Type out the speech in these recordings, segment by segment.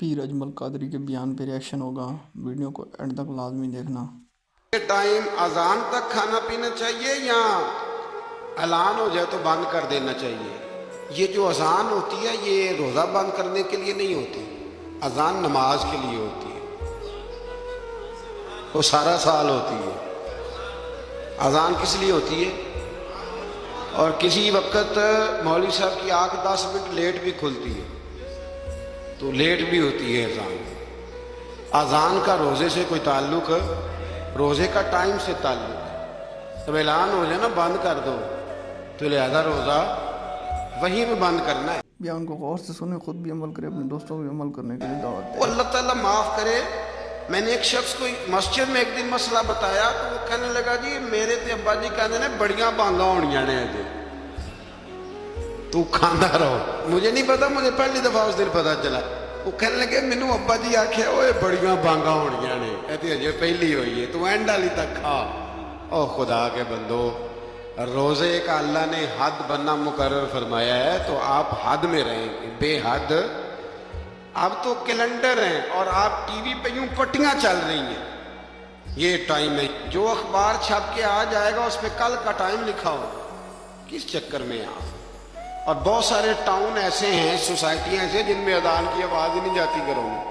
پیر اجمل قادری کے بیان پہ ریاکشن ہوگا، ویڈیو کو اینڈ تک لازمی دیکھنا۔ ٹائم اذان تک کھانا پینا چاہیے یا اعلان ہو جائے تو بند کر دینا چاہیے؟ یہ جو اذان ہوتی ہے یہ روزہ بند کرنے کے لیے نہیں ہوتی، اذان نماز کے لیے ہوتی ہے، وہ سارا سال ہوتی ہے۔ اذان کس لیے ہوتی ہے؟ اور کسی وقت مولوی صاحب کی آنکھ 10 منٹ لیٹ بھی کھلتی ہے تو لیٹ بھی ہوتی ہے اذان۔ اذان کا روزے سے کوئی تعلق، روزے کا ٹائم سے تعلق ہے۔ جب اعلان ہو جائے نا بند کر دو تو لہذا روزہ وہیں میں بند کرنا ہے۔ بیان کو غور سے سنیں، خود بھی عمل کرے، اپنے دوستوں کو بھی عمل کرنے کے لیے دعوت دیں۔ اللہ تعالیٰ معاف کرے، میں نے ایک شخص کو مسجد میں ایک دن مسئلہ بتایا تو وہ کہنے لگا جی میرے تے ابا جی کہنے نے بڑیاں بانگاں ہونیاں نے جی، تو کھاندہ رہو۔ مجھے نہیں پتا، مجھے پہلی دفعہ اس دن پتا چلا۔ وہ کہنے لگے مینوں ابا جی آکھیا اوے بڑیاں بانگاں ہونیاں نے، کہتے اجے پہلی ہوئی ہے، تو اینڈ والی تک کھا۔ او خدا کے بندو، روزے کا اللہ نے حد بننا مقرر فرمایا ہے تو آپ حد میں رہیں گے، بے حد۔ اب تو کیلنڈر ہیں اور آپ ٹی وی پہ یوں پٹیاں چل رہی ہیں، یہ ٹائم ہے، جو اخبار چھپ کے آ جائے گا اس پہ کل کا ٹائم لکھا ہو، کس چکر میں آپ؟ اور بہت سارے ٹاؤن ایسے ہیں، سوسائٹیاں ایسے جن میں اذان کی آواز ہی نہیں جاتی گھروں میں،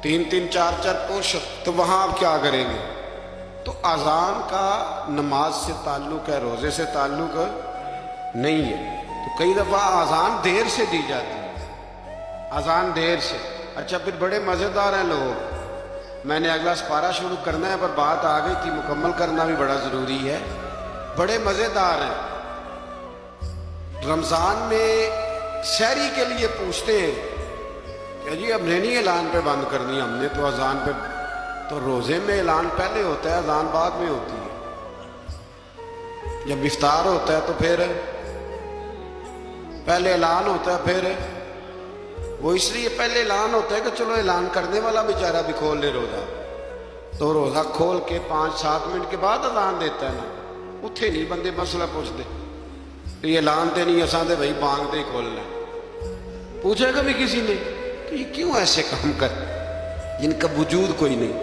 3-3 4-4 پوش، تو وہاں آپ کیا کریں گے؟ تو اذان کا نماز سے تعلق ہے، روزے سے تعلق نہیں ہے۔ تو کئی دفعہ اذان دیر سے دی جاتی ہے، اذان دیر سے۔ اچھا پھر بڑے مزیدار ہیں لوگ، میں نے اگلا سپارہ شروع کرنا ہے پر بات آ گئی تھی، مکمل کرنا بھی بڑا ضروری ہے۔ بڑے مزیدار ہیں، رمضان میں سحری کے لیے پوچھتے ہیں کہ جی اب نہیں اعلان پہ بند کرنی ہم نے تو اذان پہ، تو روزے میں اعلان پہلے ہوتا ہے، اذان بعد میں ہوتی ہے۔ جب افطار ہوتا ہے تو پھر پہلے اعلان ہوتا ہے، پھر وہ اس لیے پہلے اعلان ہوتا ہے کہ چلو اعلان کرنے والا بیچارہ بھی کھول لے روزہ، تو روزہ کھول کے 5-7 منٹ کے بعد اذان دیتا ہے نا، اتھے نہیں بندے مسئلہ پوچھتے، یہ اعلان تے نہیں اساں تے بھائی بانگ دے کھولنا۔ پوچھے کبھی کسی نے کہ یہ کیوں ایسے کام کر، جن کا وجود کوئی نہیں،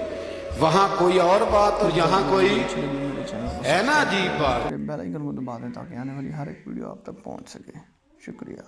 وہاں کوئی اور بات اور یہاں کوئی ہے نا عجیب بات۔ بیل آئیکن کو دبا دیں تاکہ آنے والی ہر ایک ویڈیو آپ تک پہنچ سکے۔ شکریہ۔